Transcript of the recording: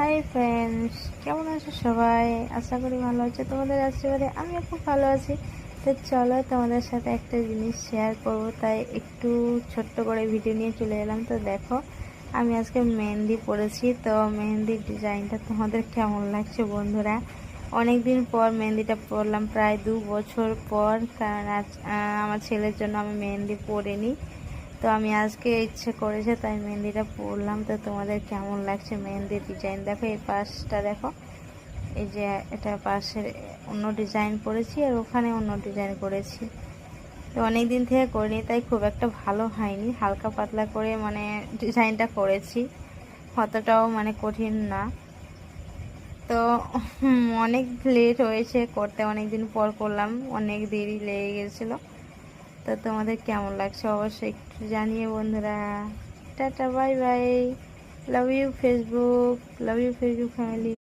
Hi friends, কেমন আছো সবাই? আশা করি ভালো আছো। তোমাদের আশীর্বাদে আমিও খুব ভালো আছি। তো চলো তোমাদের সাথে একটা জিনিস শেয়ার করব, তাই একটু ছোট্ট করে ভিডিও নিয়ে চলে এলাম। তো দেখো, আমি আজকে মেহেন্দি পরেছি। তো মেহেন্দির ডিজাইনটা তোমাদের কেমন লাগছে বন্ধুরা? অনেক দিন পর মেহেন্দিটা পরলাম, প্রায় 2 বছর পর। কারণ আজ আমার ছেলের জন্য আমি মেহেন্দি পরিনি। তো আমি আজকে ইচ্ছে করেছে তাই মেহেন্দিটা পরলাম। তো তোমাদের কেমন লাগছে মেহেন্দির ডিজাইন? দেখো এই পাশটা দেখো, এই যে এটা পাশের অন্য ডিজাইন করেছি আর ওখানে অন্য ডিজাইন করেছি। তো অনেক দিন থেকে করিনি তাই খুব একটা ভালো হয়নি, হালকা পাতলা করে মানে ডিজাইনটা করেছি, অতটাও মানে কঠিন না। তো অনেক লেট হয়েছে করতে, অনেক দিন পর করলাম, অনেক দেরি লেগে গেছিলো। তো তোমাদের কেমন লাগছে অবশ্যই একটু জানিয়ে বন্ধুরা। Tata, bye bye, love you Facebook, love you Facebook family.